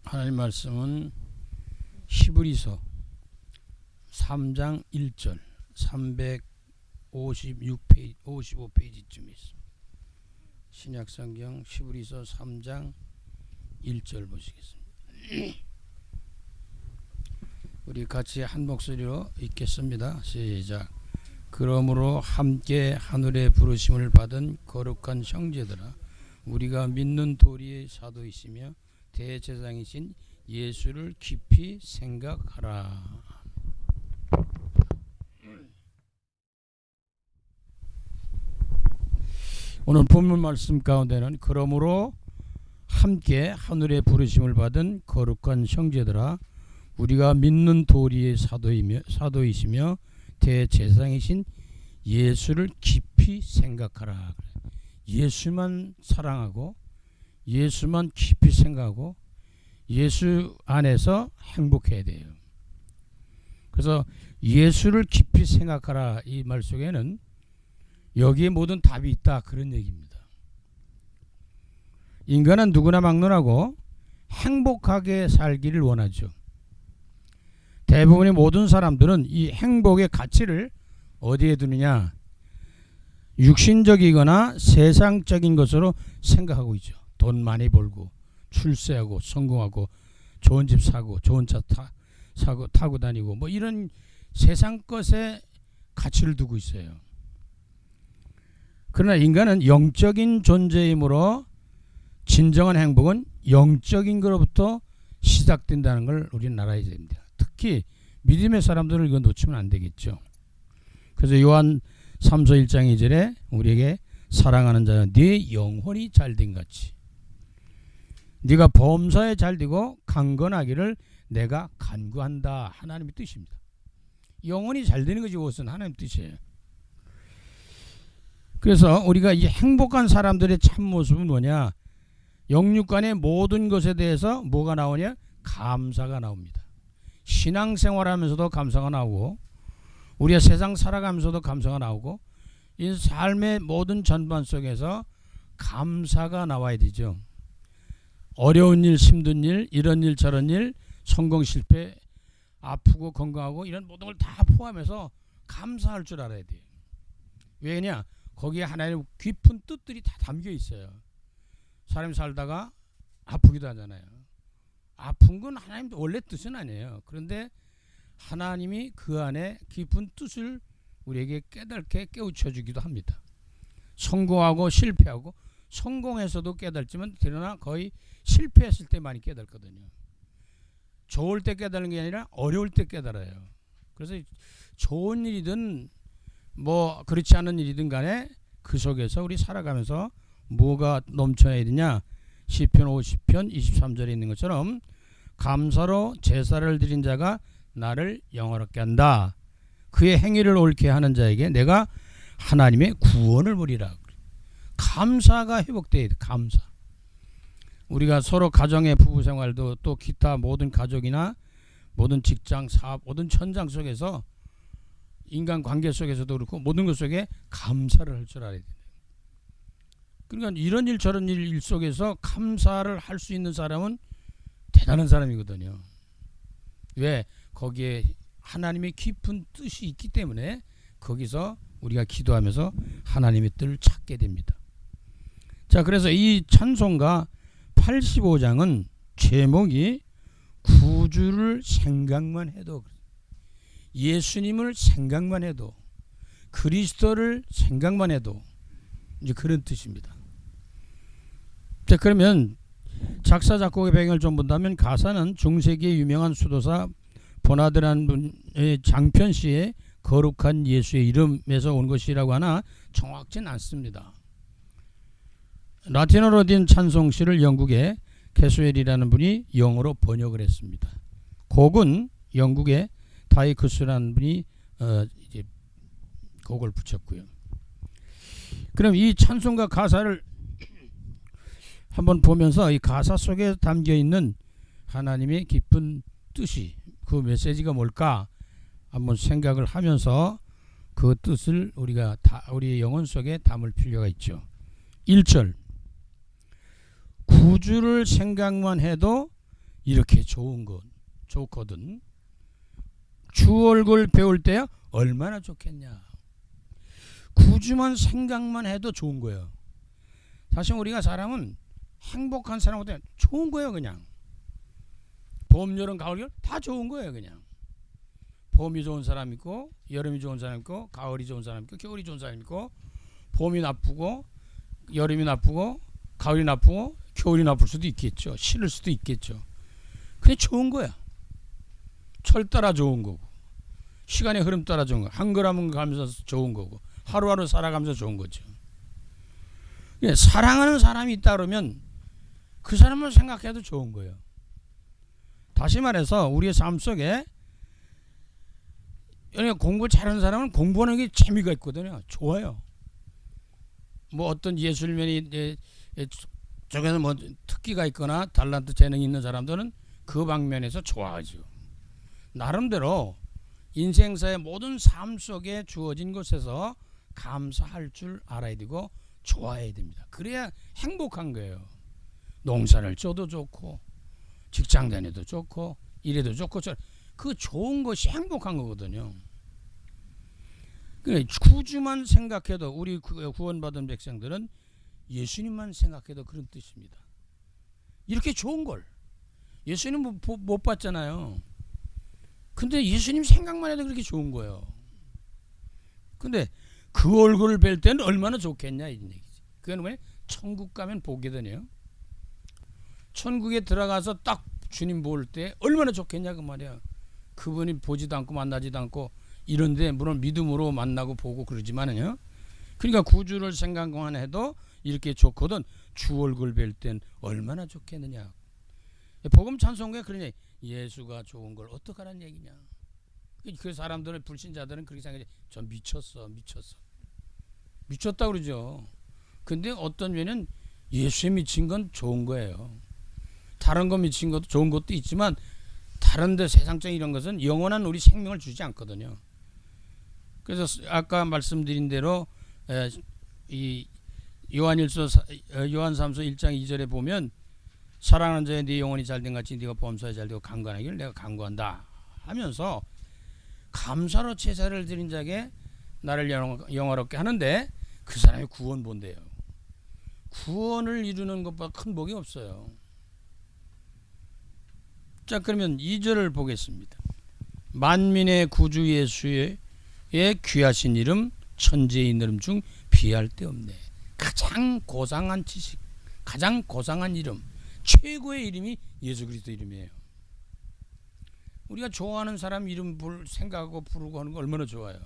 하나님 말씀은 히브리서 3장 1절 356페이지 55페이지쯤에 있습니다. 신약성경 히브리서 3장 1절 보시겠습니다. 우리 같이 한 목소리로 읽겠습니다. 시작. 그러므로 함께 하늘의 부르심을 받은 거룩한 형제들아, 우리가 믿는 도리의 사도이시며 대제사장이신 예수를 깊이 생각하라. 오늘 본문 말씀 가운데는 그러므로 함께 하늘의 부르심을 받은 거룩한 형제들아, 우리가 믿는 도리의 사도이시며 대제사장이신 예수를 깊이 생각하라. 예수만 사랑하고 예수만 깊이 생각하고 예수 안에서 행복해야 돼요. 그래서 예수를 깊이 생각하라, 이 말 속에는 여기에 모든 답이 있다, 그런 얘기입니다. 인간은 누구나 막론하고 행복하게 살기를 원하죠. 대부분의 모든 사람들은 이 행복의 가치를 어디에 두느냐, 육신적이거나 세상적인 것으로 생각하고 있죠. 돈 많이 벌고 출세하고 성공하고 좋은 집 사고 좋은 차 타고 다니고 뭐 이런 세상 것에 가치를 두고 있어요. 그러나 인간은 영적인 존재이므로 진정한 행복은 영적인 것로부터 시작된다는 걸 우리는 알아야 됩니다. 특히 믿음의 사람들을 이거 놓치면 안 되겠죠. 그래서 요한 3서 1장 2절에 우리에게 사랑하는 자는 네 영혼이 잘된 같이 네가 범사에 잘되고 강건하기를 내가 간구한다, 하나님의 뜻입니다. 영혼이 잘되는 것이 무엇은 하나님의 뜻이에요. 그래서 우리가 이 행복한 사람들의 참모습은 뭐냐, 영육간의 모든 것에 대해서 뭐가 나오냐, 감사가 나옵니다. 신앙생활하면서도 감사가 나오고 우리가 세상 살아가면서도 감사가 나오고 이 삶의 모든 전반 속에서 감사가 나와야 되죠. 어려운 일, 힘든 일, 이런 일 저런 일, 성공 실패, 아프고 건강하고 이런 모든 걸 다 포함해서 감사할 줄 알아야 돼요. 왜냐, 거기에 하나님의 깊은 뜻들이 다 담겨 있어요. 사람이 살다가 아프기도 하잖아요. 아픈 건 하나님도 원래 뜻은 아니에요. 그런데 하나님이 그 안에 깊은 뜻을 우리에게 깨닫게 깨우쳐 주기도 합니다. 성공하고 실패하고, 성공해서도 깨닫지만 그러나 거의 실패했을 때 많이 깨닫거든요. 좋을 때 깨닫는 게 아니라 어려울 때 깨달아요. 그래서 좋은 일이든 뭐 그렇지 않은 일이든 간에 그 속에서 우리 살아가면서 뭐가 넘쳐야 되냐, 시편 50편 23절에 있는 것처럼 감사로 제사를 드린 자가 나를 영화롭게 한다. 그의 행위를 옳게 하는 자에게 내가 하나님의 구원을 보리라. 감사가 회복돼야 돼. 감사. 우리가 서로 가정의 부부생활도 또 기타 모든 가족이나 모든 직장, 사업, 모든 현장 속에서 인간관계 속에서도 그렇고 모든 것 속에 감사를 할 줄 알아야 돼요. 그러니까 이런 일 저런 일 속에서 감사를 할 수 있는 사람은 대단한 사람이거든요. 왜? 거기에 하나님의 깊은 뜻이 있기 때문에 거기서 우리가 기도하면서 하나님의 뜻을 찾게 됩니다. 자, 그래서 이 찬송가 85장은 제목이 구주를 생각만 해도, 예수님을 생각만 해도, 그리스도를 생각만 해도, 이제 그런 뜻입니다. 자, 그러면 작사 작곡의 배경을 좀 본다면 가사는 중세기의 유명한 수도사 보나드라는 분의 장편시의 거룩한 예수의 이름에서 온 것이라고 하나 정확치는 않습니다. 라틴어로 된 찬송시를 영국의 캐스웰이라는 분이 영어로 번역을 했습니다. 곡은 영국의 다이크스라는 분이 이제 곡을 붙였고요. 그럼 이 찬송가 가사를 한번 보면서 이 가사 속에 담겨 있는 하나님의 깊은 뜻이, 그 메시지가 뭘까 한번 생각을 하면서 그 뜻을 우리가 우리의 영혼 속에 담을 필요가 있죠. 1절, 구주를 생각만 해도 이렇게 좋거든. 주 얼굴 배울 때야 얼마나 좋겠냐. 구주만 생각만 해도 좋은 거예요. 사실 우리가 사람은 행복한 사람보다 좋은 거예요. 그냥 봄, 여름, 가을, 겨울 다 좋은 거예요. 그냥 봄이 좋은 사람 있고, 여름이 좋은 사람 있고, 가을이 좋은 사람 있고, 겨울이 좋은 사람 있고, 봄이 나쁘고 여름이 나쁘고 가을이 나쁘고 겨울이 나쁠 수도 있겠죠. 싫을 수도 있겠죠. 근데 좋은 거야. 철 따라 좋은 거고, 시간의 흐름 따라 좋은 거, 한 걸음 가면서 좋은 거고, 하루하루 살아가면서 좋은 거죠. 예, 사랑하는 사람이 있다 그러면 그 사람을 생각해도 좋은 거예요. 다시 말해서 우리의 삶 속에 공부 잘하는 사람은 공부하는 게 재미가 있거든요. 좋아요. 뭐 어떤 예술면이 저기서 뭐 특기가 있거나 달란트 재능이 있는 사람들은 그 방면에서 좋아하죠. 나름대로 인생사의 모든 삶 속에 주어진 것에서 감사할 줄 알아야 되고 좋아해야 됩니다. 그래야 행복한 거예요. 농사를 쪄도 좋고 직장 다녀도 좋고 이래도 좋고 그 좋은 것이 행복한 거거든요. 구주만 생각해도, 우리 구원받은 백성들은 예수님만 생각해도 그런 뜻입니다. 이렇게 좋은 걸 예수님 못 봤잖아요. 근데 예수님 생각만 해도 그렇게 좋은 거예요. 근데 그 얼굴을 뵐 때는 얼마나 좋겠냐 이 얘기지. 그건 왜? 천국 가면 보거든요. 천국에 들어가서 딱 주님 볼 때 얼마나 좋겠냐 그 말이야. 그분이 보지도 않고 만나지도 않고 이런데 물론 믿음으로 만나고 보고 그러지만은요. 그러니까 구주를 생각만 해도 이렇게 좋거든. 주 얼굴 뵐 땐 얼마나 좋겠느냐. 복음 찬송가에 그러냐. 예수가 좋은 걸 어떡하라는 얘기냐. 그 사람들은, 불신자들은 그렇게 생각해. 저 미쳤어. 미쳤다 그러죠. 근데 어떤 면은 예수에 미친 건 좋은 거예요. 다른 거 미친 것도 좋은 것도 있지만 다른데 세상적인 이런 것은 영원한 우리 생명을 주지 않거든요. 그래서 아까 말씀드린 대로 이 요한삼서 1장 2절에 보면 사랑하는 자의 네 영혼이 잘된 같이 네가 범사에 잘되고 강건하기를 내가 강구한다 하면서 감사로 제사를 드린 자에게 나를 영화롭게 하는데 그 사람이 구원 본대요. 구원을 이루는 것보다 큰 복이 없어요. 자, 그러면 2절을 보겠습니다. 만민의 구주 예수의 귀하신 이름, 천지의 이름 중 비할 데 없네. 가장 고상한 지식, 가장 고상한 이름, 최고의 이름이 예수 그리스도 이름이에요. 우리가 좋아하는 사람 이름 생각하고 부르고 하는 거 얼마나 좋아요.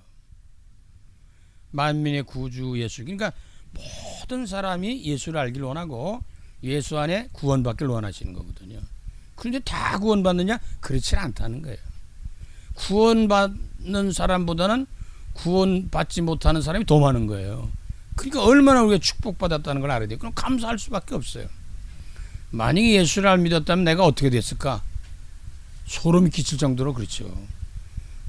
만민의 구주 예수. 그러니까 모든 사람이 예수를 알기를 원하고 예수 안에 구원받기를 원하시는 거거든요. 그런데 다 구원받느냐? 그렇지 않다는 거예요. 구원받는 사람보다는 구원받지 못하는 사람이 더 많은 거예요. 그러니까 얼마나 우리가 축복받았다는 걸 알아야 돼요. 그럼 감사할 수밖에 없어요. 만약에 예수를 믿었다면 내가 어떻게 됐을까? 소름이 끼칠 정도로 그렇죠.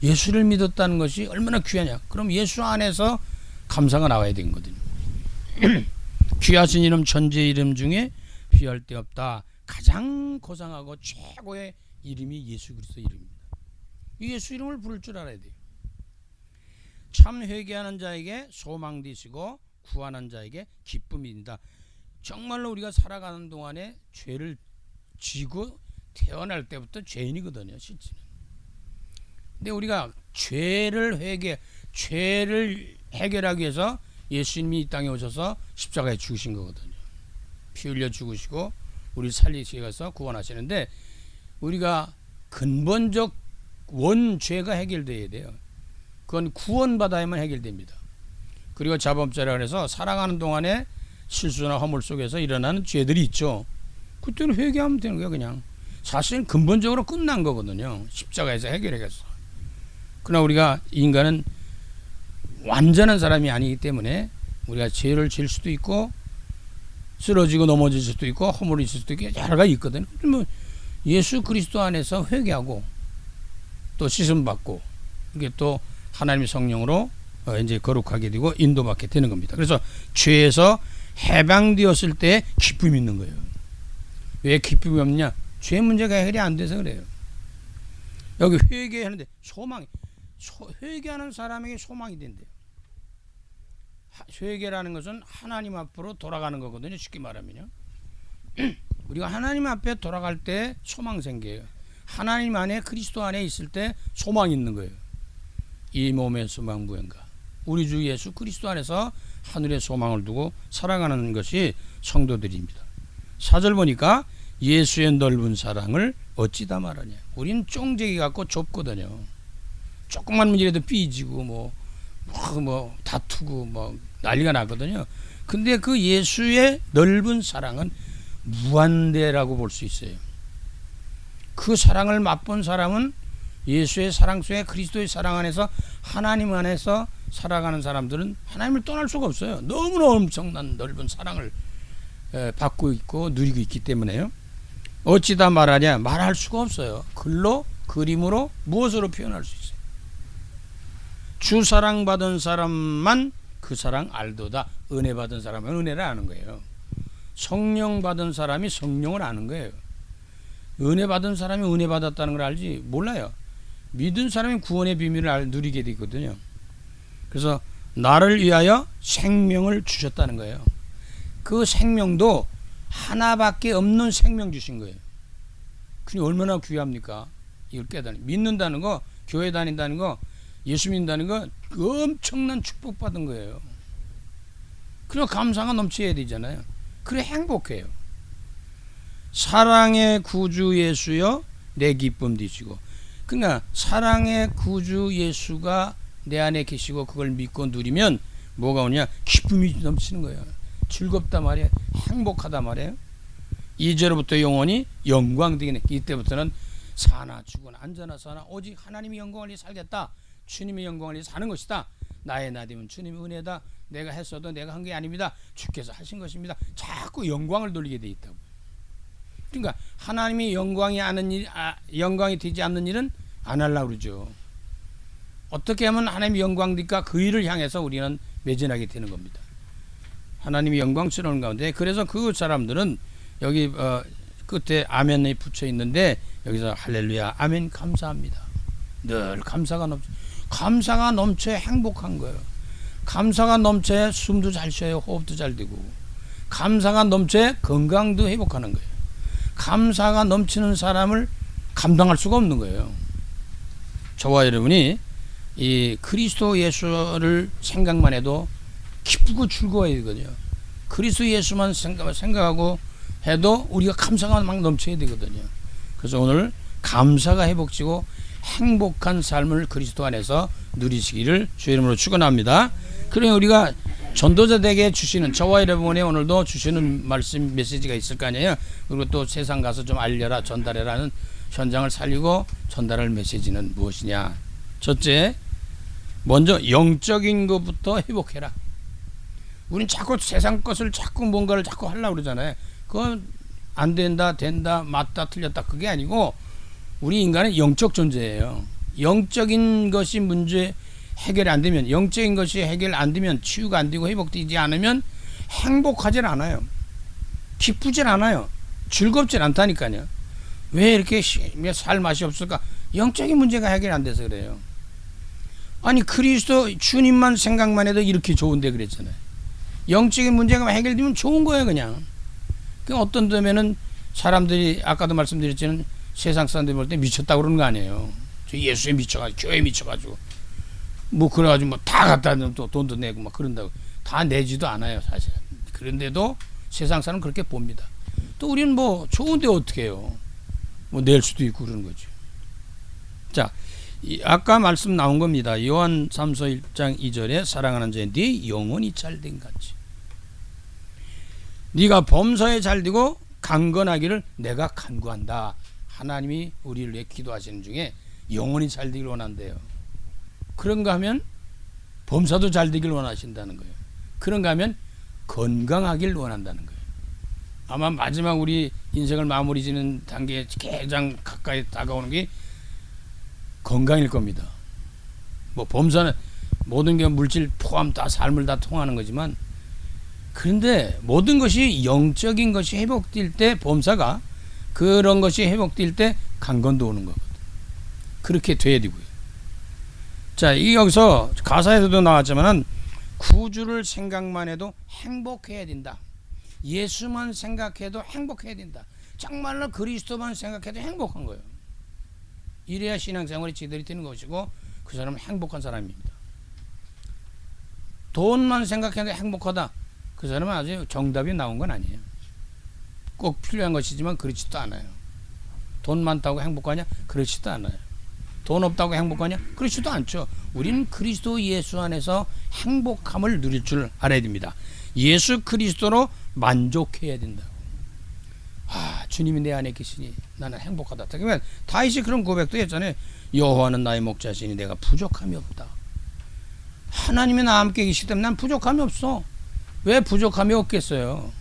예수를 믿었다는 것이 얼마나 귀하냐. 그럼 예수 안에서 감사가 나와야 되는 거거든요. 귀하신 이름, 천지의 이름 중에 비할 데 없다. 가장 고상하고 최고의 이름이 예수 그리스도 이름입니다. 이 예수 이름을 부를 줄 알아야 돼요. 참 회개하는 자에게 소망 되시고 구하는 자에게 기쁨입니다. 정말로 우리가 살아가는 동안에 죄를 지고 태어날 때부터 죄인이거든요. 실제는. 근데 우리가 죄를 해결하기 위해서 예수님이 이 땅에 오셔서 십자가에 죽으신 거거든요. 피 흘려 죽으시고 우리 살리시기 위해서 구원하시는데 우리가 근본적 원죄가 해결돼야 돼요. 그건 구원받아야만 해결됩니다. 그리고 자범죄라 그래서 살아가는 동안에 실수나 허물 속에서 일어나는 죄들이 있죠. 그때는 회개하면 되는 거예요. 그냥 사실은 근본적으로 끝난 거거든요. 십자가에서 해결해서. 그러나 우리가 인간은 완전한 사람이 아니기 때문에 우리가 죄를 지을 수도 있고 쓰러지고 넘어질 수도 있고 허물이 있을 수도 있고 여러 가지 있거든요. 그러면 예수 그리스도 안에서 회개하고 또 씻음 받고 이게 또 하나님의 성령으로 이제 거룩하게 되고 인도받게 되는 겁니다. 그래서 죄에서 해방되었을 때 기쁨이 있는 거예요. 왜 기쁨이 없냐? 죄 문제가 해결이 안 돼서 그래요. 여기 회개하는데 회개하는 사람에게 소망이 된대요. 회개라는 것은 하나님 앞으로 돌아가는 거거든요. 쉽게 말하면요. 우리가 하나님 앞에 돌아갈 때 소망 생겨요. 하나님 안에 그리스도 안에 있을 때 소망이 있는 거예요. 이 몸의 소망 무언가. 우리 주 예수 그리스도 안에서 하늘의 소망을 두고 살아가는 것이 성도들입니다. 4절 보니까 예수의 넓은 사랑을 어찌다 말하냐. 우리는 쫑재기 갖고 좁거든요. 조금만 문제라도 삐지고 뭐 다투고 난리가 나거든요. 근데 그 예수의 넓은 사랑은 무한대라고 볼 수 있어요. 그 사랑을 맛본 사람은 예수의 사랑 속에 그리스도의 사랑 안에서 하나님 안에서 살아가는 사람들은 하나님을 떠날 수가 없어요. 너무나 엄청난 넓은 사랑을 받고 있고 누리고 있기 때문에요. 어찌다 말하냐. 말할 수가 없어요. 글로 그림으로 무엇으로 표현할 수 있어요. 주 사랑 받은 사람만 그 사랑 알도다. 은혜 받은 사람은 은혜를 아는 거예요. 성령 받은 사람이 성령을 아는 거예요. 은혜 받은 사람이 은혜 받았다는 걸 알지 몰라요. 믿은 사람이 구원의 비밀을 누리게 되거든요. 그래서 나를 위하여 생명을 주셨다는 거예요. 그 생명도 하나밖에 없는 생명 주신 거예요. 그게 얼마나 귀합니까? 이걸 깨달으니 믿는다는 거, 교회 다닌다는 거, 예수 믿는다는 거 엄청난 축복받은 거예요. 그래서 감사가 넘쳐야 되잖아요. 그래 행복해요. 사랑의 구주 예수여 내 기쁨 되시고. 그러니까 사랑의 구주 예수가 내 안에 계시고 그걸 믿고 누리면 뭐가 오냐? 기쁨이 넘치는 거예요. 즐겁다 말이에요. 행복하다 말이에요. 이제로부터 영원히 영광 되겠네. 이때부터는 사나 죽으나 앉아나 사나 오직 하나님의 영광을 위해 살겠다. 주님의 영광을 위해 사는 것이다. 나의 나됨은 주님의 은혜다. 내가 했어도 내가 한 게 아닙니다. 주께서 하신 것입니다. 자꾸 영광을 돌리게 돼 있다고. 그러니까 하나님이 영광이 되지 않는 일은 안 하려고 그러죠. 어떻게 하면 하나님이 영광되니까 그 일을 향해서 우리는 매진하게 되는 겁니다. 하나님이 영광스러운 가운데 그래서 그 사람들은 여기 끝에 아멘이 붙여 있는데 여기서 할렐루야 아멘 감사합니다. 늘 감사가 넘쳐야 행복한 거예요. 감사가 넘쳐야 숨도 잘 쉬어요. 호흡도 잘 되고 감사가 넘쳐야 건강도 회복하는 거예요. 감사가 넘치는 사람을 감당할 수가 없는 거예요. 저와 여러분이 이 그리스도 예수를 생각만 해도 기쁘고 즐거워야 되거든요. 그리스도 예수만 생각하고 해도 우리가 감사가 막 넘쳐야 되거든요. 그래서 오늘 감사가 회복되고 행복한 삶을 그리스도 안에서 누리시기를 주의 이름으로 축원합니다. 그러니 우리가 전도자들에게 주시는 저와 여러분의 오늘도 주시는 말씀 메시지가 있을 거 아니에요. 그리고 또 세상 가서 좀 알려라 전달해라는 현장을 살리고 전달할 메시지는 무엇이냐. 첫째, 먼저 영적인 것부터 회복해라. 우린 자꾸 세상 것을 자꾸 뭔가를 자꾸 하려고 그러잖아요. 그건 안 된다, 된다, 맞다, 틀렸다 그게 아니고 우리 인간은 영적 존재예요. 영적인 것이 문제 해결이 안 되면 영적인 것이 해결 안 되면 치유가 안 되고 회복되지 않으면 행복하진 않아요. 기쁘진 않아요. 즐겁진 않다니까요. 왜 이렇게 살 맛이 없을까? 영적인 문제가 해결 안 돼서 그래요. 아니 그리스도 주님만 생각만 해도 이렇게 좋은데 그랬잖아요. 영적인 문제가 해결되면 좋은 거예요 그냥. 어떤 데면은 사람들이 아까도 말씀드렸지만 세상 사람들이 볼 때 미쳤다고 그러는 거 아니에요. 저 예수에 미쳐가지고 교회에 미쳐가지고 뭐 그래가지고 뭐 다 갖다 또 돈도 내고 막 그런다고. 다 내지도 않아요 사실. 그런데도 세상 사람은 그렇게 봅니다. 또 우리는 뭐 좋은데 어떻게 해요. 뭐 낼 수도 있고 그러는 거죠. 자, 아까 말씀 나온 겁니다. 요한 3서 1장 2절에 사랑하는 자의 네 영혼이 잘된 같이 네가 범사에 잘되고 강건하기를 내가 간구한다. 하나님이 우리를 위해 기도하시는 중에 영혼이 잘되길 원한대요. 그런가 하면 범사도 잘되길 원하신다는 거예요. 그런가 하면 건강하길 원한다는 거예요. 아마 마지막 우리 인생을 마무리 지는 단계에 가장 가까이 다가오는 게 건강일 겁니다. 뭐 범사는 모든 게 물질 포함 다 삶을 다 통하는 거지만 그런데 모든 것이 영적인 것이 회복될 때 범사가 그런 것이 회복될 때 강건도 오는 거거든. 그렇게 돼야 되고요. 자, 이 여기서 가사에서도 나왔지만은 구주를 생각만 해도 행복해야 된다. 예수만 생각해도 행복해야 된다. 정말로 그리스도만 생각해도 행복한 거예요. 이래야 신앙생활이 제대로 되는 것이고 그 사람은 행복한 사람입니다. 돈만 생각해도 행복하다. 그 사람은 아주 정답이 나온 건 아니에요. 꼭 필요한 것이지만 그렇지도 않아요. 돈 많다고 행복하냐? 그렇지도 않아요. 돈 없다고 행복하냐? 그렇지도 않죠. 우리는 그리스도 예수 안에서 행복함을 누릴 줄 알아야 됩니다. 예수 그리스도로 만족해야 된다고. 주님이 내 안에 계시니 나는 행복하다. 그러면 다윗이 그런 고백도 했잖아요. 여호와는 나의 목자시니 내가 부족함이 없다. 하나님이 나와 함께 계시기 때문에 난 부족함이 없어. 왜 부족함이 없겠어요?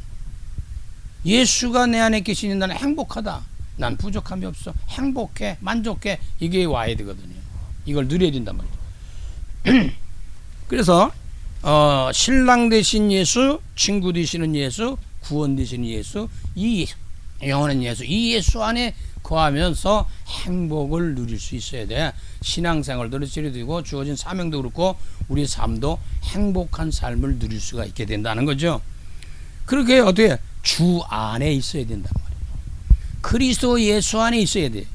예수가 내 안에 계시니 나는 행복하다. 난 부족함이 없어. 행복해, 만족해. 이게 와야 되거든요. 이걸 누려야 된단 말이죠. 그래서 신랑 되신 예수, 친구 되시는 예수, 구원 되시는 예수, 이 영원한 예수, 이 예수 안에 거하면서 행복을 누릴 수 있어야 돼. 신앙생활도 치료되고 주어진 사명도 그렇고 우리 삶도 행복한 삶을 누릴 수가 있게 된다는 거죠. 그렇게 어떻게 주 안에 있어야 된단 말이에요. 그리스도 예수 안에 있어야 돼.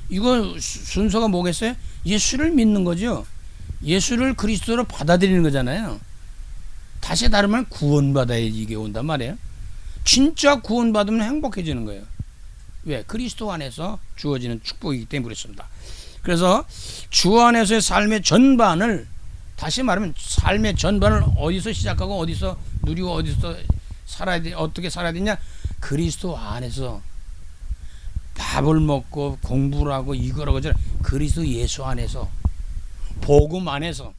이거 순서가 뭐겠어요? 예수를 믿는 거죠. 예수를 그리스도로 받아들이는 거잖아요. 다시 다르면 구원받아야 이게 온단 말이에요. 진짜 구원받으면 행복해지는 거예요. 왜? 그리스도 안에서 주어지는 축복이기 때문에 그렇습니다. 그래서 주 안에서의 삶의 전반을, 다시 말하면 삶의 전반을 어디서 시작하고 어디서 누리고 어디서 살아야 돼, 어떻게 살아야 되냐? 그리스도 안에서 밥을 먹고 공부를 하고 이거라고 저라 그리스도 예수 안에서 복음 안에서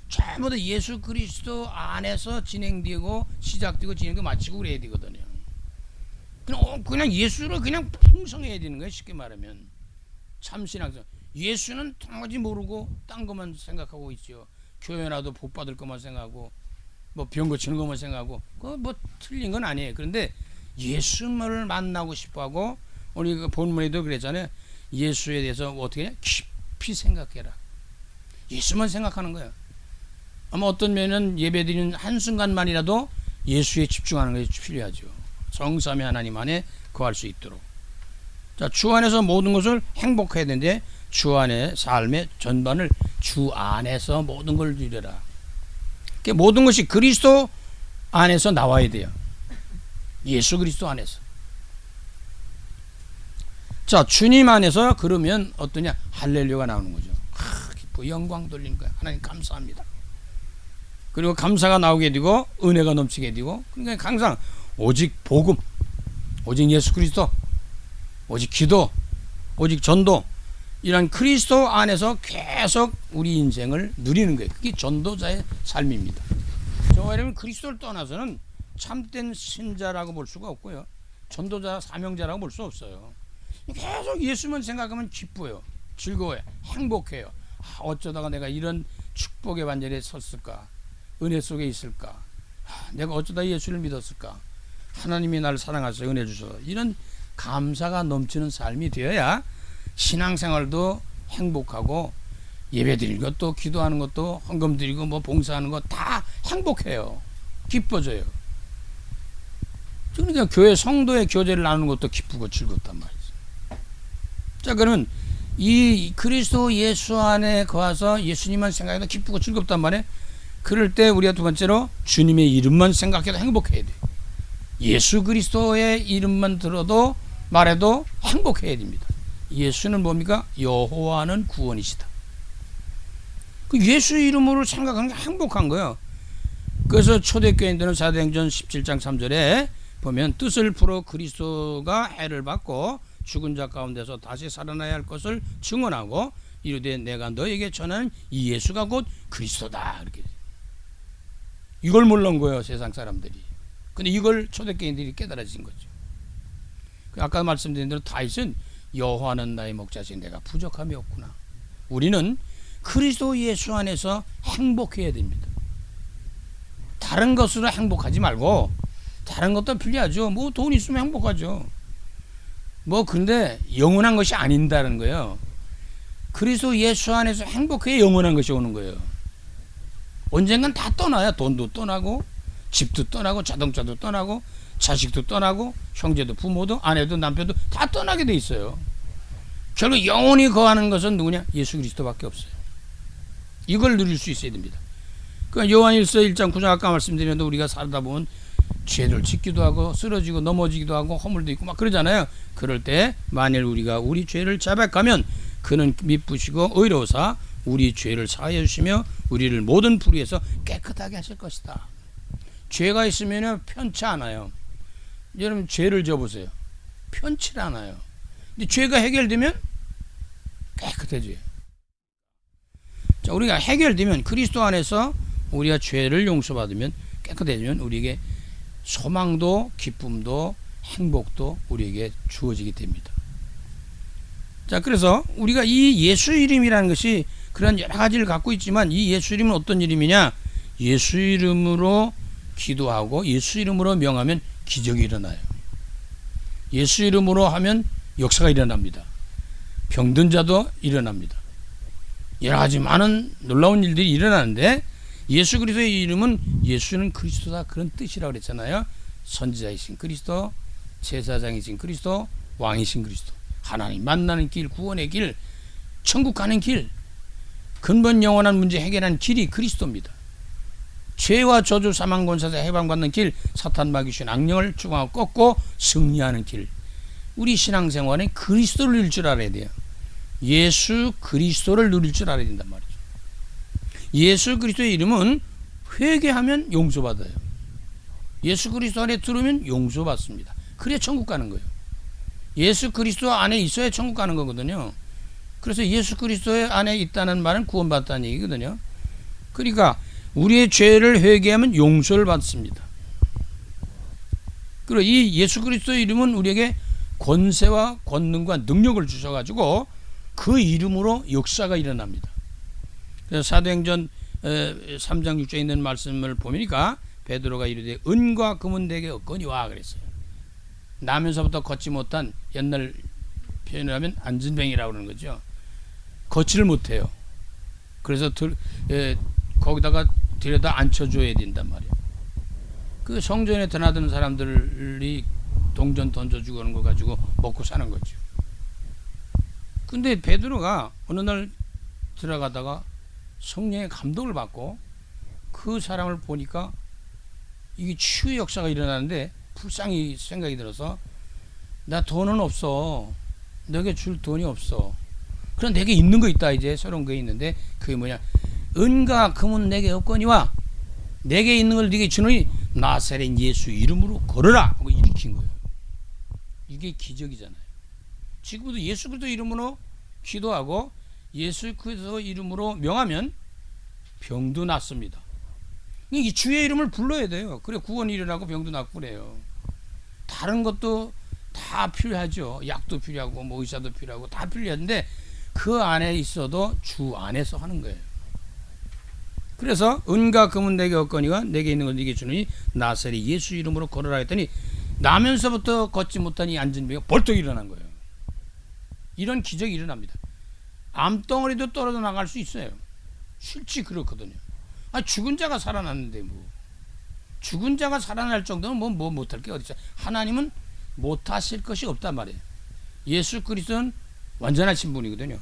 전부 다 예수 그리스도 안에서 진행되고 시작되고 진행되고 마치고 그래야 되거든요. 그냥 예수를 그냥 풍성해야 되는 거예요. 쉽게 말하면 참신앙생. 예수는 당연히 모르고 딴 것만 생각하고 있죠. 교회 나도 복 받을 것만 생각하고 뭐 병 고치는 것만 생각하고 그거 뭐 틀린 건 아니에요. 그런데 예수를 만나고 싶어하고 우리 그 본문에도 그랬잖아요. 예수에 대해서 어떻게 해? 깊이 생각해라. 예수만 생각하는 거예요. 아마 어떤 면은 예배드리는 한순간만이라도 예수에 집중하는 것이 필요하죠. 성삼위 하나님 안에 거할 수 있도록. 자, 주 안에서 모든 것을 행복해야 되는데 주 안에 삶의 전반을 주 안에서 모든 걸 누려라. 모든 것이 그리스도 안에서 나와야 돼요. 예수 그리스도 안에서. 자, 주님 안에서 그러면 어떠냐? 할렐루야가 나오는 거죠. 기뻐 영광 돌리는 거야. 하나님 감사합니다. 그리고 감사가 나오게 되고 은혜가 넘치게 되고, 그러니까 항상 오직 복음, 오직 예수 그리스도, 오직 기도, 오직 전도, 이런 그리스도 안에서 계속 우리 인생을 누리는 거예요. 그게 전도자의 삶입니다. 저희는 그리스도를 떠나서는 참된 신자라고 볼 수가 없고요. 전도자, 사명자라고 볼 수 없어요. 계속 예수만 생각하면 기뻐요. 즐거워요. 행복해요. 어쩌다가 내가 이런 축복의 반열에 섰을까? 은혜 속에 있을까? 내가 어쩌다 예수를 믿었을까? 하나님이 나를 사랑하셔서 은혜 주셔서 이런 감사가 넘치는 삶이 되어야 신앙생활도 행복하고 예배 드리는 것도 기도하는 것도 헌금 드리고 뭐 봉사하는 거 다 행복해요. 기뻐져요. 그러니까 교회 성도의 교제를 나누는 것도 기쁘고 즐겁단 말이죠. 자, 그러면 이 그리스도 예수 안에 거해서 예수님만 생각해도 기쁘고 즐겁단 말이에요. 그럴 때 우리가 두 번째로 주님의 이름만 생각해도 행복해야 돼요. 예수 그리스도의 이름만 들어도 말해도 행복해야 됩니다. 예수는 뭡니까? 여호와는 구원이시다. 그 예수 이름으로 생각하는 게 행복한 거예요. 그래서 초대교인들은 사도행전 17장 3절에 보면 뜻을 풀어 그리스도가 해를 받고 죽은 자 가운데서 다시 살아나야 할 것을 증언하고 이르되 내가 너에게 전하는 이 예수가 곧 그리스도다. 이렇게 이걸 몰라온 거예요, 세상 사람들이. 근데 이걸 초대교인들이 깨달아진 거죠. 아까 말씀드린 대로 다윗은 여호와는 나의 목자시니 내가 부족함이 없구나. 우리는 그리스도 예수 안에서 행복해야 됩니다. 다른 것으로 행복하지 말고, 다른 것도 필요하죠. 뭐 돈 있으면 행복하죠. 근데 영원한 것이 아닌다는 거예요. 그리스도 예수 안에서 행복해야 영원한 것이 오는 거예요. 언젠간 다 떠나요. 돈도 떠나고 집도 떠나고 자동차도 떠나고 자식도 떠나고 형제도 부모도 아내도 남편도 다 떠나게 돼 있어요. 결국 영원히 거하는 것은 누구냐? 예수 그리스도밖에 없어요. 이걸 누릴 수 있어야 됩니다. 그러니까 요한일서 1장 9절 아까 말씀드렸는데 우리가 살다 보면 죄를 짓기도 하고 쓰러지고 넘어지기도 하고 허물도 있고 막 그러잖아요. 그럴 때 만일 우리가 우리 죄를 자백하면 그는 미쁘시고 의로우사 우리 죄를 사하여 주시며 우리를 모든 불의에서 깨끗하게 하실 것이다. 죄가 있으면 편치 않아요. 여러분 죄를 져보세요. 편치 않아요. 근데 죄가 해결되면 깨끗해져요. 자, 우리가 해결되면 그리스도 안에서 우리가 죄를 용서받으면 깨끗해지면 우리에게 소망도 기쁨도 행복도 우리에게 주어지게 됩니다. 자, 그래서 우리가 이 예수 이름이라는 것이 그런 여러 가지를 갖고 있지만 이 예수 이름은 어떤 이름이냐? 예수 이름으로 기도하고 예수 이름으로 명하면 기적이 일어나요. 예수 이름으로 하면 역사가 일어납니다. 병든 자도 일어납니다. 여러 가지 많은 놀라운 일들이 일어나는데 예수 그리스도의 이름은 예수는 그리스도다 그런 뜻이라고 그랬잖아요. 선지자이신 그리스도, 제사장이신 그리스도, 왕이신 그리스도, 하나님 만나는 길, 구원의 길, 천국 가는 길, 근본 영원한 문제 해결하는 길이 그리스도입니다. 죄와 저주 사망 권세에서 해방받는 길, 사탄 마귀신 악령을 추방하고 꺾고 승리하는 길. 우리 신앙생활에 그리스도를 누릴 줄 알아야 돼요. 예수 그리스도를 누릴 줄 알아야 된단 말이죠. 예수 그리스도의 이름은 회개하면 용서받아요. 예수 그리스도 안에 들으면 용서받습니다. 그래야 천국 가는 거예요. 예수 그리스도 안에 있어야 천국 가는 거거든요. 그래서 예수 그리스도 안에 있다는 말은 구원받다는 얘기거든요. 그러니까 우리의 죄를 회개하면 용서를 받습니다. 그리고 이 예수 그리스도의 이름은 우리에게 권세와 권능과 능력을 주셔가지고 그 이름으로 역사가 일어납니다. 그래서 사도행전 3장 6절에 있는 말씀을 보니까 베드로가 이르되 은과 금은 내게 없거니와 그랬어요. 나면서부터 걷지 못한 옛날 표현을 하면 안진뱅이라고 그러는 거죠. 걷지를 못해요. 그래서 거기다가 들여다 앉혀줘야 된단 말이에요. 그 성전에 드나드는 사람들이 동전 던져주고 하는 거 가지고 먹고 사는 거죠. 근데 베드로가 어느 날 들어가다가 성령의 감동을 받고 그 사람을 보니까 이게 치유의 역사가 일어나는데 불쌍히 생각이 들어서 나 돈은 없어. 너에게 줄 돈이 없어. 그럼 내게 있는 거 있다. 이제 새로운 게 있는데 그게 뭐냐? 은과 금은 내게 없거니와 내게 있는 걸 네게 주노니 나사렛 예수 이름으로 걸어라 하고 일으킨 거예요. 이게 기적이잖아요. 지금도 예수 그리스도 이름으로 기도하고 예수 그리스도 이름으로 명하면 병도 낫습니다. 이 주의 이름을 불러야 돼요. 그래 구원이 일어나고 병도 낫고 그래요. 다른 것도 다 필요하죠. 약도 필요하고 뭐 의사도 필요하고 다 필요한데 그 안에 있어도 주 안에서 하는 거예요. 그래서 은과 금은 내게 없거니와 내게 있는 걸 네게 주느니 나사렛 예수 이름으로 걸어라 했더니 나면서부터 걷지 못하니 앉은 병이 벌떡 일어난 거예요. 이런 기적이 일어납니다. 암덩어리도 떨어져 나갈 수 있어요. 실제 그렇거든요. 죽은 자가 살아났는데 뭐 죽은 자가 살아날 정도는 뭐 못할 게 어디 있어요. 하나님은 못하실 것이 없단 말이에요. 예수 그리스도는 완전하신 분이거든요.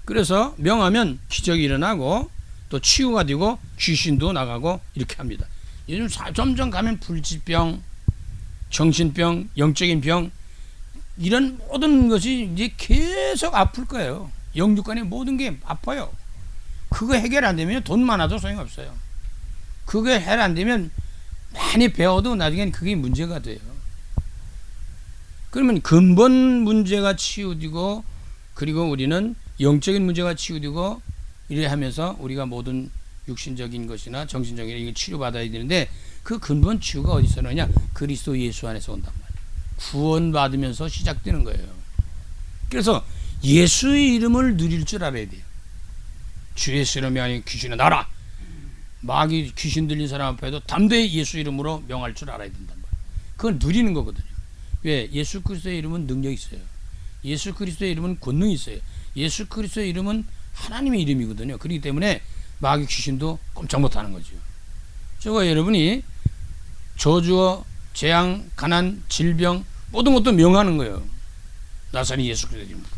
그래서 명하면 기적이 일어나고 또 치유가 되고 귀신도 나가고 이렇게 합니다. 요즘 점점 가면 불치병, 정신병, 영적인 병 이런 모든 것이 이제 계속 아플 거예요. 영육간의 모든 게 아파요. 그거 해결 안 되면 돈 많아도 소용없어요. 그거 해결 안 되면 많이 배워도 나중엔 그게 문제가 돼요. 그러면 근본 문제가 치유되고 그리고 우리는 영적인 문제가 치유되고 이래 하면서 우리가 모든 육신적인 것이나 정신적인 이걸 치료받아야 되는데 그 근본 치유가 어디서 나냐? 그리스도 예수 안에서 온단 말이에요. 구원받으면서 시작되는 거예요. 그래서 예수의 이름을 누릴 줄 알아야 돼요. 주 예수 이름이 아닌 귀신을 나라. 마귀 귀신 들린 사람 앞에도 담대히 예수 이름으로 명할 줄 알아야 된단 말이에요. 그걸 누리는 거거든요. 왜? 예수 그리스도의 이름은 능력이 있어요. 예수 그리스도의 이름은 권능이 있어요. 예수 그리스도의 이름은 하나님의 이름이거든요. 그렇기 때문에 마귀 귀신도 꼼짝 못하는 거죠. 저거 여러분이 저주어, 재앙, 가난, 질병 모든 것도 명하는 거예요. 나사렛 예수 그리스도의 이름으로.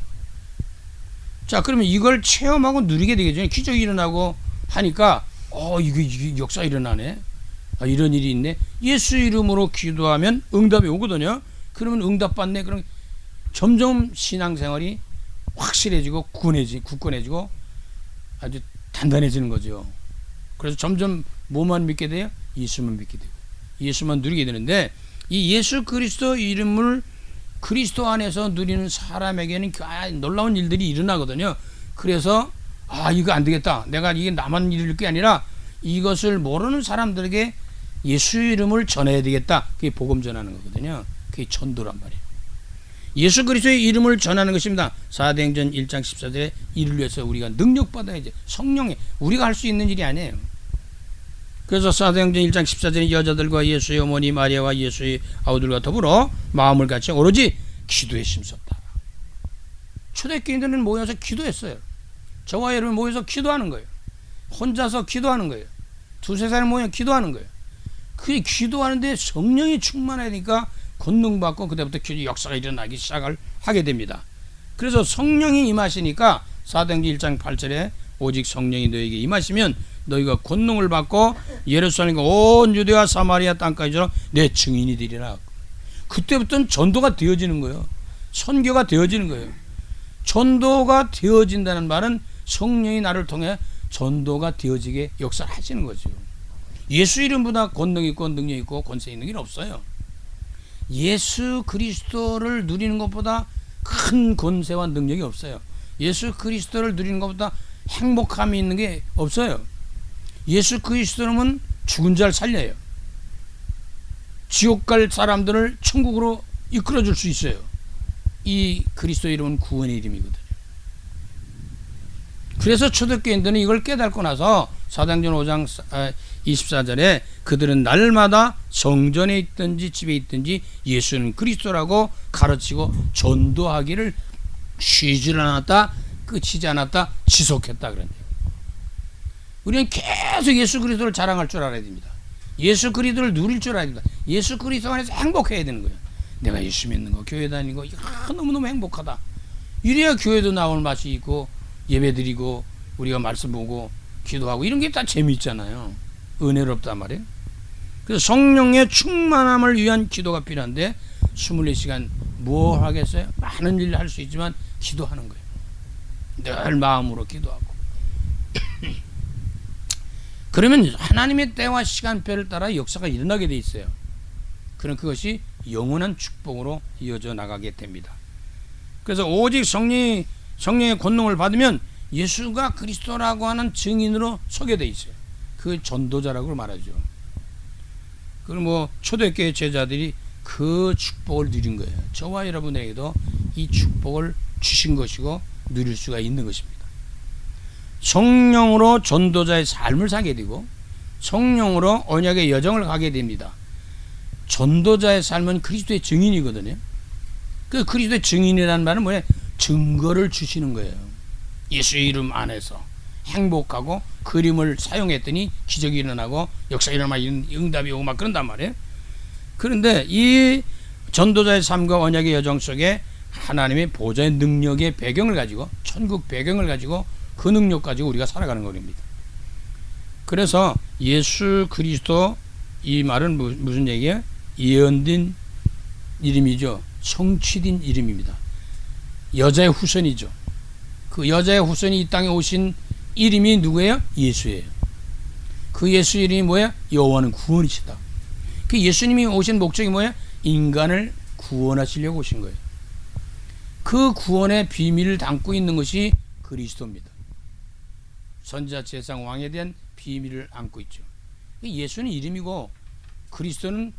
자, 그러면 이걸 체험하고 누리게 되겠죠. 기적이 일어나고 하니까 이게 역사 일어나네. 이런 일이 있네. 예수 이름으로 기도하면 응답이 오거든요. 그러면 응답받네. 그럼 점점 신앙생활이 확실해지고 굳건해지고 아주 단단해지는 거죠. 그래서 점점 뭐만 믿게 돼요? 예수만 믿게 되고 예수만 누리게 되는데, 이 예수 그리스도 이름을 그리스도 안에서 누리는 사람에게는 놀라운 일들이 일어나거든요. 그래서 이거 안 되겠다. 내가 이게 나만 이룰 게 아니라 이것을 모르는 사람들에게 예수 이름을 전해야 되겠다. 그게 복음 전하는 거거든요. 그게 전도란 말이에요. 예수 그리스도의 이름을 전하는 것입니다. 사도행전 1장 14절에 이를 위해서 우리가 능력받아야지. 성령에 우리가 할 수 있는 일이 아니에요. 그래서 사도행전 1장 14절에 여자들과 예수의 어머니 마리아와 예수의 아우들과 더불어 마음을 같이 오로지 기도에 힘썼다. 초대교인들은 모여서 기도했어요. 저와 여러분 모여서 기도하는 거예요. 혼자서 기도하는 거예요. 두세 사람 모여 기도하는 거예요. 그 기도하는데 성령이 충만하니까 권능받고 그때부터 기도 역사가 일어나기 시작을 하게 됩니다. 그래서 성령이 임하시니까 사도행전 1장 8절에 오직 성령이 너에게 임하시면 너희가 권능을 받고 예루살렘과 온 유대와 사마리아 땅까지로 내 증인이 되리라. 그때부터는 전도가 되어지는 거예요. 선교가 되어지는 거예요. 전도가 되어진다는 말은 성령이 나를 통해 전도가 되어지게 역사를 하시는 거죠. 예수 이름보다 권능 있고 능력 있고 권세 있는 게 없어요. 예수 그리스도를 누리는 것보다 큰 권세와 능력이 없어요. 예수 그리스도를 누리는 것보다 행복함이 있는 게 없어요. 예수 그리스도는 죽은 자를 살려요. 지옥 갈 사람들을 천국으로 이끌어 줄 수 있어요. 이 그리스도 이름은 구원의 이름이거든요. 그래서 초대교인들은 이걸 깨닫고 나서 사도행전 5장 24절에 그들은 날마다 성전에 있든지 집에 있든지 예수는 그리스도라고 가르치고 전도하기를 쉬지를 않았다, 끝이지 않았다, 지속했다 그런데요. 우리는 계속 예수 그리스도를 자랑할 줄 알아야 됩니다. 예수 그리스도를 누릴 줄 알아야 됩니다. 예수 그리스도 안에서 행복해야 되는 거예요. 내가 예수 믿는 거, 교회 다니는 거, 너무너무 행복하다. 이래야 교회도 나올 맛이 있고 예배 드리고 우리가 말씀 보고 기도하고 이런 게 다 재미있잖아요. 은혜롭단 말이에요. 그래서 성령의 충만함을 위한 기도가 필요한데 24시간 뭐 하겠어요? 많은 일을 할 수 있지만 기도하는 거예요. 늘 마음으로 기도하고 그러면 하나님의 때와 시간표를 따라 역사가 일어나게 돼 있어요. 그럼 그것이 영원한 축복으로 이어져 나가게 됩니다. 그래서 오직 성령의 권능을 받으면 예수가 그리스도라고 하는 증인으로 서게 돼 있어요. 그 전도자라고 말하죠. 그리고 초대교회 제자들이 그 축복을 누린 거예요. 저와 여러분에게도 이 축복을 주신 것이고 누릴 수가 있는 것입니다. 성령으로 전도자의 삶을 사게 되고 성령으로 언약의 여정을 가게 됩니다. 전도자의 삶은 그리스도의 증인이거든요. 그 그리스도의 증인이라는 말은 뭐예요? 증거를 주시는 거예요. 예수의 이름 안에서 행복하고 그림을 사용했더니 기적이 일어나고 역사 일어나고 응답이 오고 막 그런단 말이에요. 그런데 이 전도자의 삶과 언약의 여정 속에 하나님의 보좌의 능력의 배경을 가지고 천국 배경을 가지고 그 능력 가지고 우리가 살아가는 겁니다. 그래서 예수 그리스도 이 말은 무슨 얘기예요? 예언된 이름이죠. 성취된 이름입니다. 여자의 후손이죠. 그 여자의 후손이 이 땅에 오신 이름이 누구예요? 예수예요. 그 예수 이름이 뭐예요? 여호와는 구원이시다. 그 예수님이 오신 목적이 뭐예요? 인간을 구원하시려고 오신 거예요. 그 구원의 비밀을 담고 있는 것이 그리스도입니다. 선지자 제사장 왕에 대한 비밀을 안고 있죠. 예수는 이름이고 그리스도는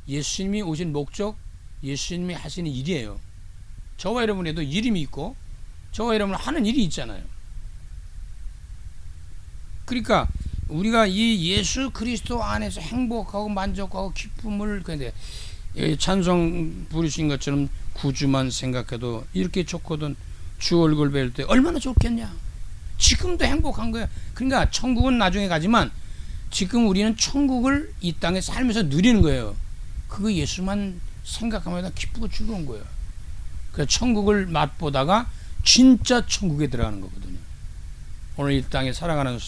예수님이 오신 목적, 예수님이 하시는 일이에요. 저와 여러분에도 이름이 있고 저와 여러분 하는 일이 있잖아요. 그러니까 우리가 이 예수 그리스도 안에서 행복하고 만족하고 기쁨을 근데 찬송 부르신 것처럼 구주만 생각해도 이렇게 좋거든. 주 얼굴 뵐 때 얼마나 좋겠냐. 지금도 행복한 거야. 그러니까 천국은 나중에 가지만 지금 우리는 천국을 이 땅에 살면서 누리는 거예요. 그거 예수만 생각하면 기쁘고 즐거운 거예요. 그래서 천국을 맛보다가 진짜 천국에 들어가는 거거든요. 오늘 이 땅에 살아가는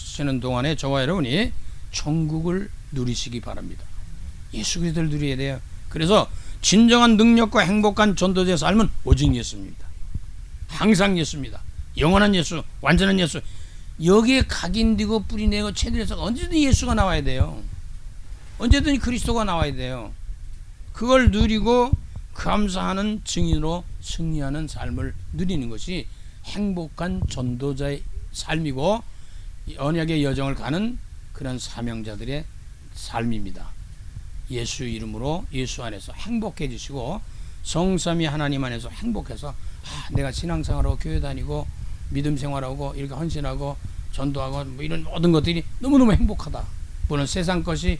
동안에 저와 여러분이 천국을 누리시기 바랍니다. 예수 그리스도를 누려야 돼요. 그래서 진정한 능력과 행복한 전도자의 삶은 오직 예수입니다. 항상 예수입니다. 영원한 예수, 완전한 예수. 여기에 각인되고 뿌리내고 체들여서 언제든 예수가 나와야 돼요. 언제든 그리스도가 나와야 돼요. 그걸 누리고 감사하는 증인으로 승리하는 삶을 누리는 것이 행복한 전도자의 삶이고 언약의 여정을 가는 그런 사명자들의 삶입니다. 예수 이름으로 예수 안에서 행복해지시고 성삼위 하나님 안에서 행복해서 내가 신앙생활하고 교회 다니고 믿음 생활하고 이렇게 헌신하고 전도하고 뭐 이런 모든 것들이 너무너무 행복하다. 물론 세상 것이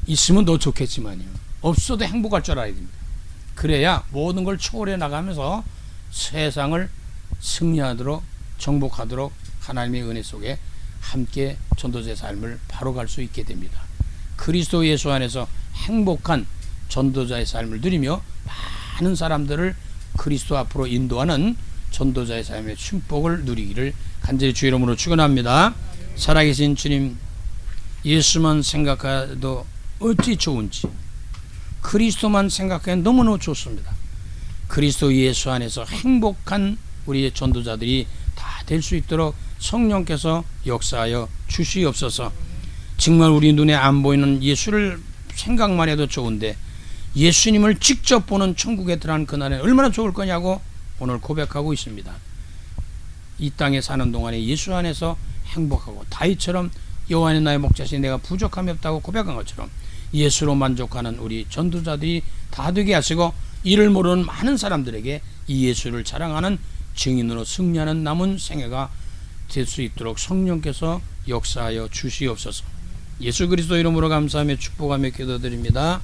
있으면 더 좋겠지만요. 없어도 행복할 줄 알아야 됩니다. 그래야 모든 걸 초월해 나가면서 세상을 승리하도록 정복하도록 하나님의 은혜 속에 함께 전도자의 삶을 바로 갈 수 있게 됩니다. 그리스도 예수 안에서 행복한 전도자의 삶을 누리며 많은 사람들을 그리스도 앞으로 인도하는 전도자의 삶의 축복을 누리기를 간절히 주 이름으로 축원합니다. 살아계신 주님, 예수만 생각해도 어찌 좋은지, 그리스도만 생각해도 너무너무 좋습니다. 그리스도 예수 안에서 행복한 우리의 전도자들이 다 될 수 있도록 성령께서 역사하여 주시옵소서. 정말 우리 눈에 안 보이는 예수를 생각만 해도 좋은데 예수님을 직접 보는 천국에 들어간 그날에 얼마나 좋을 거냐고 오늘 고백하고 있습니다. 이 땅에 사는 동안에 예수 안에서 행복하고 다윗처럼 여호와는 나의 목자시니 내가 부족함이 없다고 고백한 것처럼 예수로 만족하는 우리 전도자들이 다 되게 하시고 이를 모르는 많은 사람들에게 이 예수를 자랑하는 증인으로 승리하는 남은 생애가 될 수 있도록 성령께서 역사하여 주시옵소서. 예수 그리스도 이름으로 감사하며 축복하며 기도드립니다.